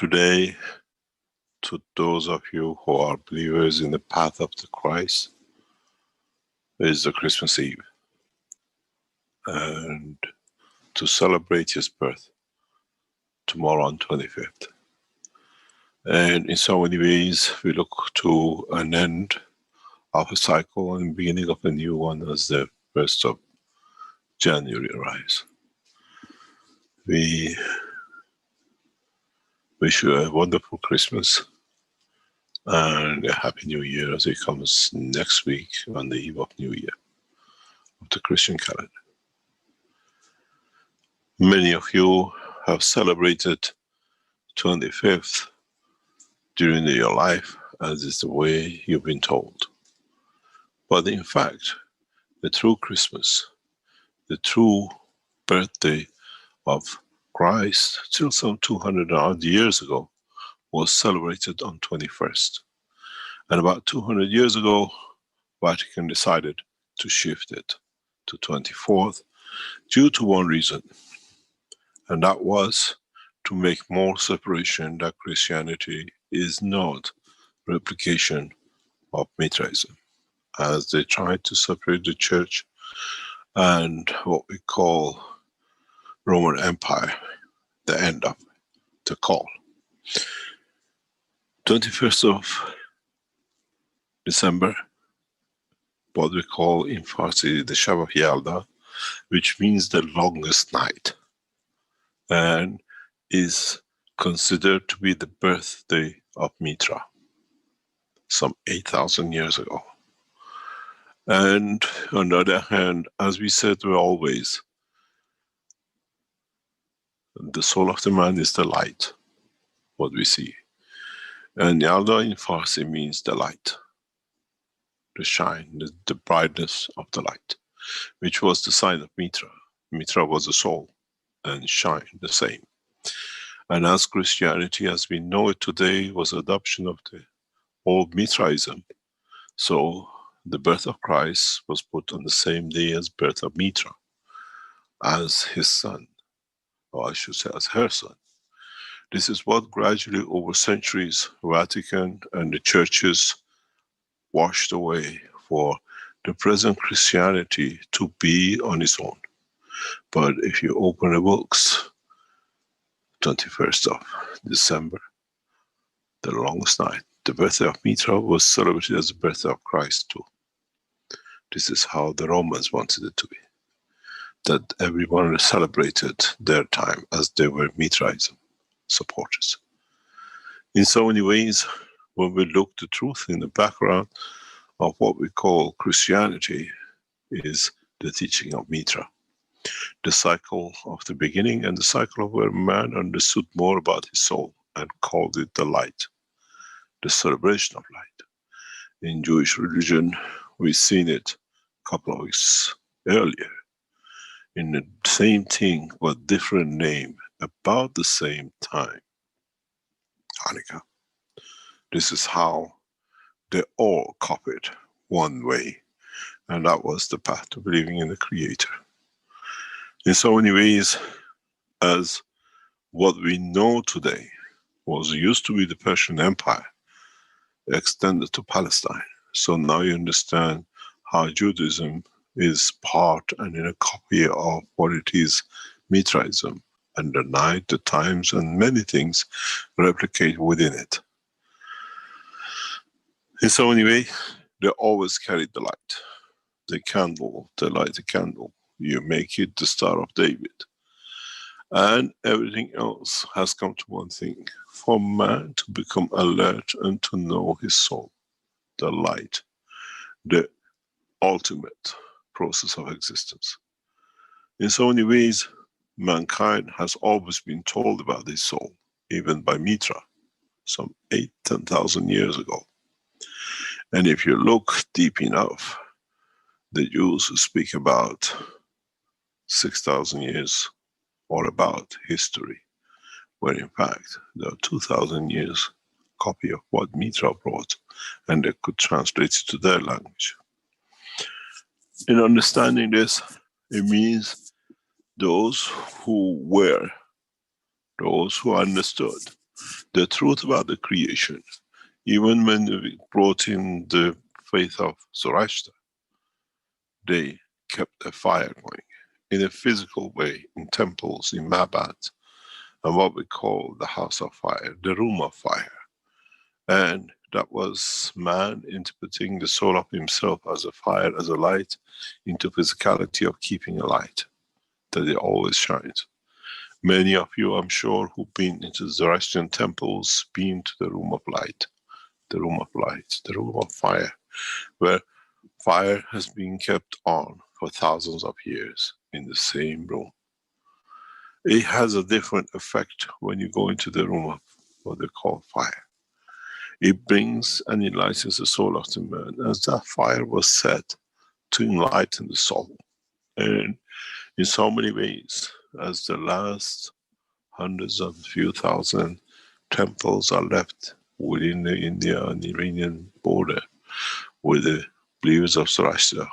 Today, to those of you who are believers in the path of the Christ, is the Christmas Eve. And to celebrate his birth, tomorrow on 25th. And in so many ways, we look to an end of a cycle and beginning of a new one as the 1st of January arrives. We wish you a wonderful Christmas and a happy New Year as it comes next week on the eve of New Year of the Christian calendar. Many of you have celebrated 25th during your life, as is the way you've been told. But in fact, the true Christmas, the true birthday of Christ, till some 200 odd years ago, was celebrated on 21st. And about 200 years ago, Vatican decided to shift it to 24th due to one reason, and that was to make more separation that Christianity is not replication of Mitraism, as they tried to separate the church and what we call Roman Empire, the end of the call. 21st of December, what we call in Farsi the Shab of Yalda, which means the longest night, and is considered to be the birthday of Mitra, some 8,000 years ago. And on the other hand, as we said always, the soul of the man is the light, what we see. And Yalda in Farsi means the light, the shine, the brightness of the light, which was the sign of Mitra. Mitra was the soul, and shine the same. And as Christianity as we know it today was adoption of the old Mitraism, so the birth of Christ was put on the same day as birth of Mitra, as his son, or I should say as her son. This is what gradually over centuries Vatican and the churches washed away for the present Christianity to be on its own. But if you open the books, 21st of December, the longest night, the birthday of Mitra was celebrated as the birthday of Christ too. This is how the Romans wanted it to be, that everyone celebrated their time as they were Mitraism supporters. In so many ways, when we look the truth in the background of what we call Christianity is the teaching of Mitra, the cycle of the beginning and the cycle of where man understood more about his soul and called it the light, the celebration of light. In Jewish religion, we've seen it a couple of weeks earlier, in the same thing but different name, about the same time, Hanukkah. This is how they all copied one way, and that was the path to believing in the Creator. In so many ways, as what we know today was used to be the Persian Empire, extended to Palestine. So now you understand how Judaism is part and in a copy of what it is Mitraism, and the night, the times, and many things replicate within it. In so many ways, they always carried the light. The candle, they light the candle. You make it the Star of David. And everything else has come to one thing, for man to become alert and to know his soul, the light, the ultimate process of existence. In so many ways, mankind has always been told about his soul, even by Mitra, some 8,000-10,000 years ago. And if you look deep enough, the Jews speak about 6,000 years or about history, where in fact there are 2,000 years copy of what Mitra brought, and they could translate it to their language. In understanding this, it means those who were, those who understood, the truth about the creation, even when we brought in the faith of Zoroaster, they kept a fire going in a physical way, in temples, in Mabat, and what we call the house of fire, the room of fire. And that was man interpreting the soul of himself as a fire, as a light, into physicality of keeping a light, that it always shines. Many of you, I'm sure, who've been into Zoroastrian temples, been to the room of light, the room of light, the room of fire, where fire has been kept on for thousands of years in the same room. It has a different effect when you go into the room of what they call fire. It brings and enlightens the soul of the man, as that fire was set to enlighten the soul. And in so many ways, as the last hundreds of few thousand temples are left within the India and Iranian border, with the believers of Zoroaster,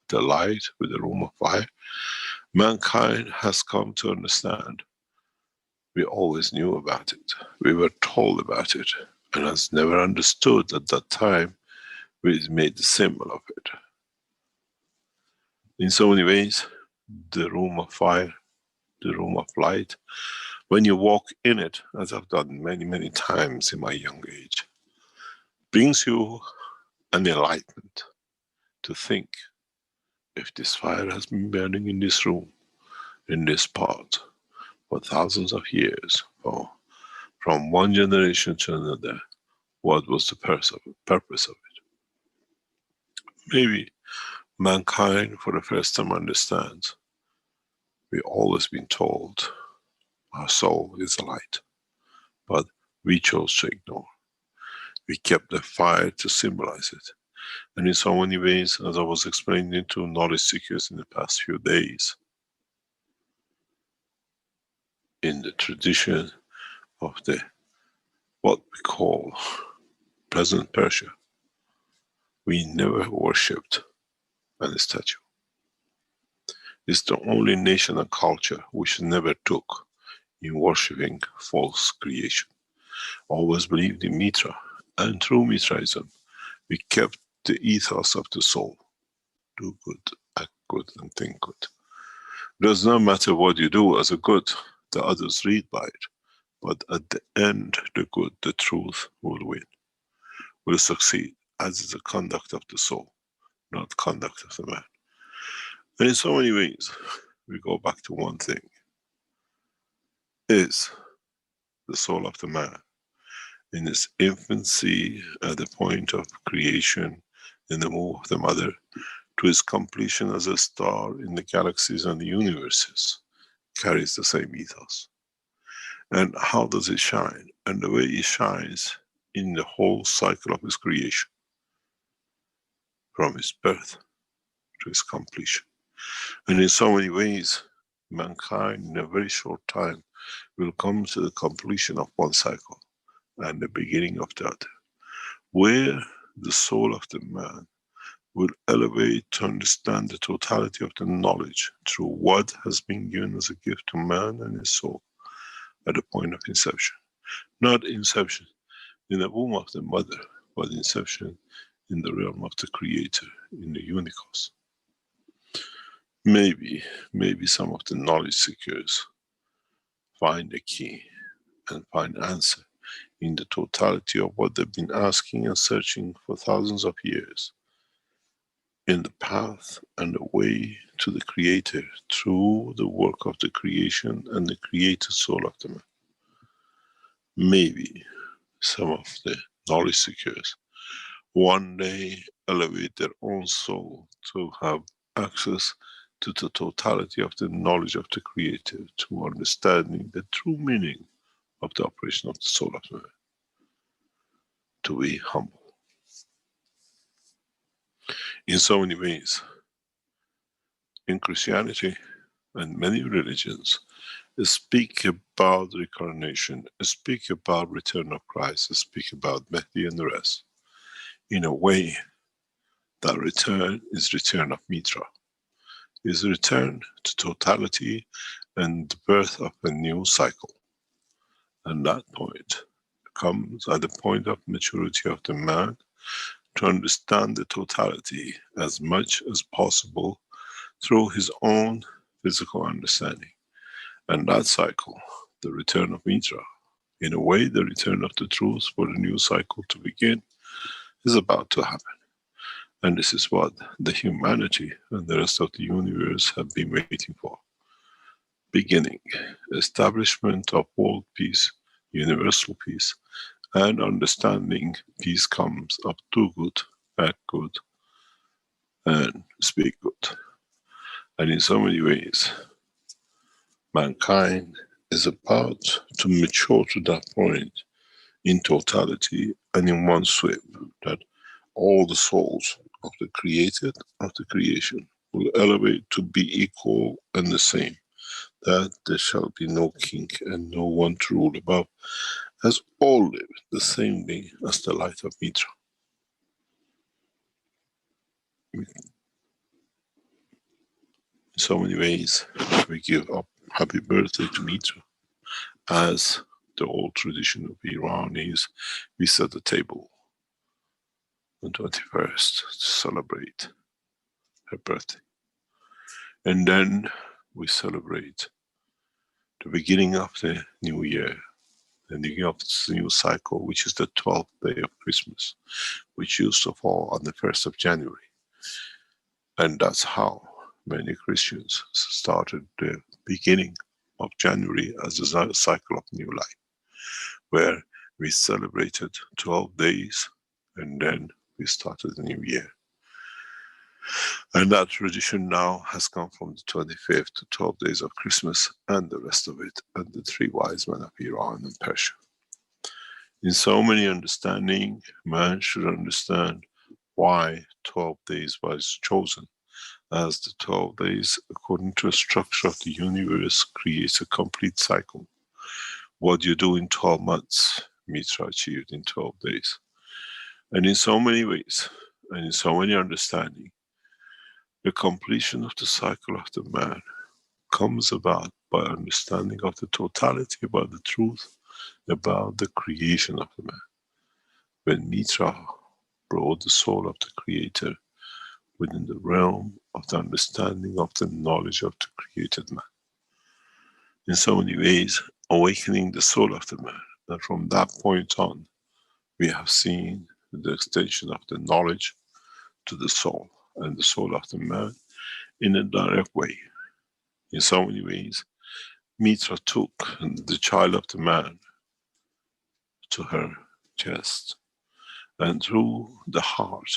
the light with the room of fire, mankind has come to understand. We always knew about it. We were told about it, and has never understood at that time we made the symbol of it. In so many ways, the room of fire, the room of light, when you walk in it, as I've done many, many times in my young age, brings you an enlightenment to think, if this fire has been burning in this room, in this part, for thousands of years, or from one generation to another, what was the purpose of it? Maybe mankind for the first time understands. We've always been told our soul is a light, but we chose to ignore. We kept the fire to symbolize it. And in so many ways, as I was explaining to knowledge seekers in the past few days, in the tradition of the what we call present Persia, we never worshipped any statue. It's the only nation and culture which never took in worshipping false creation. Always believed in Mitra, and through Mitraism, we kept the ethos of the soul. Do good, act good, and think good. Does not matter what you do as a good, the others read by it, but at the end, the good, the truth will win, will succeed, as is the conduct of the soul, not conduct of the man. And in so many ways, we go back to one thing. Is the soul of the man in its infancy, at the point of creation, in the womb of the mother, to its completion as a star in the galaxies and the universes, carries the same ethos. And how does it shine? And the way it shines in the whole cycle of its creation, from its birth to its completion. And in so many ways, mankind in a very short time will come to the completion of one cycle and the beginning of the other, where the soul of the man will elevate to understand the totality of the knowledge through what has been given as a gift to man and his soul at the point of inception. Not inception in the womb of the mother, but inception in the realm of the Creator, in the Unicos. Maybe some of the knowledge seekers find a key and find answer in the totality of what they've been asking and searching for thousands of years, in the path and the way to the Creator through the work of the creation and the created soul of the man. Maybe some of the knowledge seekers one day elevate their own soul to have access to the totality of the knowledge of the Creator, to understanding the true meaning of the operation of the soul of man. To be humble. In so many ways, in Christianity and many religions, speak about reincarnation, speak about return of Christ, speak about Mahdi and the rest, in a way that return is return of Mitra, is return to totality and the birth of a new cycle. And that point comes at the point of maturity of the man to understand the totality as much as possible through his own physical understanding. And that cycle, the return of Mitra, in a way the return of the truth for the new cycle to begin, is about to happen. And this is what the humanity and the rest of the universe have been waiting for. Beginning, establishment of world peace, universal peace, and understanding peace comes of do good, act good, and speak good. And in so many ways, mankind is about to mature to that point in totality and in one sweep, that all the souls of the created, of the creation, will elevate to be equal and the same, that there shall be no king and no one to rule above, as all live the same way as the light of Mitra. In so many ways, we give up happy birthday to Mitra, as the old tradition of Iran is, we set the table on 21st to celebrate her birthday. And then we celebrate the beginning of the new year, the beginning of this new cycle, which is the 12th day of Christmas, which used to fall on the 1st of January. And that's how many Christians started the beginning of January as a cycle of new life, where we celebrated 12 days and then we started the new year. And that tradition now has come from the 25th to 12 days of Christmas and the rest of it, and the three wise men of Iran and Persia. In so many understanding, man should understand why 12 days was chosen, as the 12 days, according to a structure of the universe, creates a complete cycle. What you do in 12 months, Mitra achieved in 12 days. And in so many ways, and in so many understanding, the completion of the cycle of the man comes about by understanding of the totality, about the truth, about the creation of the man. When Mitra brought the soul of the Creator within the realm of the understanding of the knowledge of the created man. In so many ways, awakening the soul of the man. And from that point on, we have seen the extension of the knowledge to the soul, and the soul of the man in a direct way. In so many ways, Mitra took the child of the man to her chest, and through the heart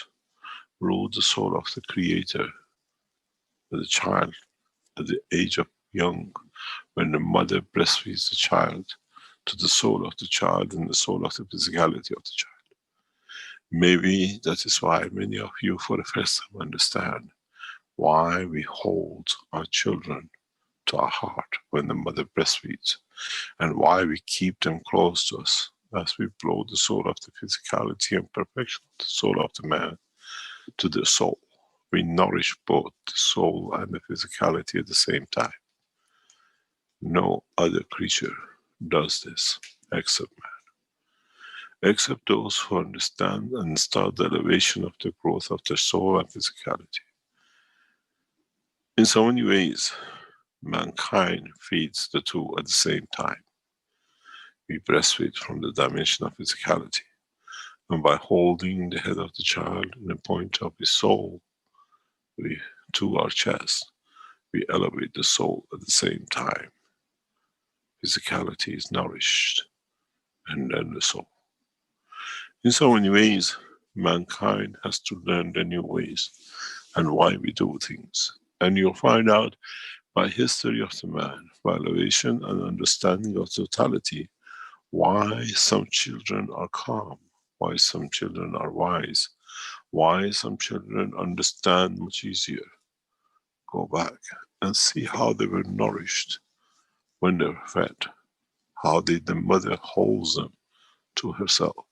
ruled the soul of the Creator, the child at the age of young, when the mother breastfeeds the child, to the soul of the child and the soul of the physicality of the child. Maybe that is why many of you for the first time understand why we hold our children to our heart when the mother breastfeeds, and why we keep them close to us as we blow the soul of the physicality and perfection of the soul of the man to the soul. We nourish both the soul and the physicality at the same time. No other creature does this except man. Except those who understand and start the elevation of the growth of their soul and physicality. In so many ways, mankind feeds the two at the same time. We breastfeed from the dimension of physicality, and by holding the head of the child and the point of his soul to our chest, we elevate the soul at the same time. Physicality is nourished, and then the soul. In so many ways, mankind has to learn the new ways and why we do things. And you'll find out by history of the man, by elevation and understanding of totality, why some children are calm, why some children are wise, why some children understand much easier. Go back and see how they were nourished when they were fed. How did the mother hold them to herself?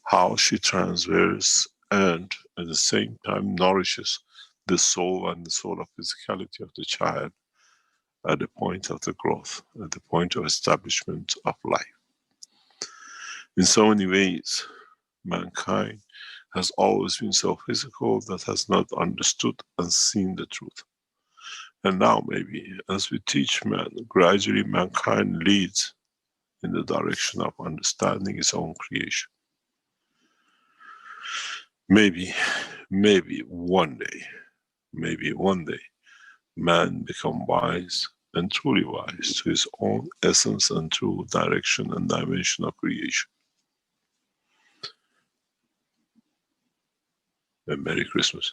How she transfers and at the same time nourishes the soul and the soul of physicality of the child at the point of the growth, at the point of establishment of life. In so many ways, mankind has always been so physical that has not understood and seen the truth. And now maybe, as we teach man, gradually mankind leads in the direction of understanding its own creation. Maybe one day, man become wise and truly wise to his own essence and true direction and dimension of creation. And Merry Christmas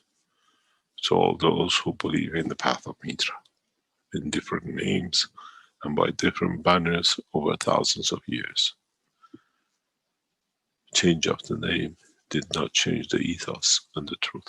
to all those who believe in the path of Mitra, in different names and by different banners over thousands of years. Change of the name did not change the ethos and the truth.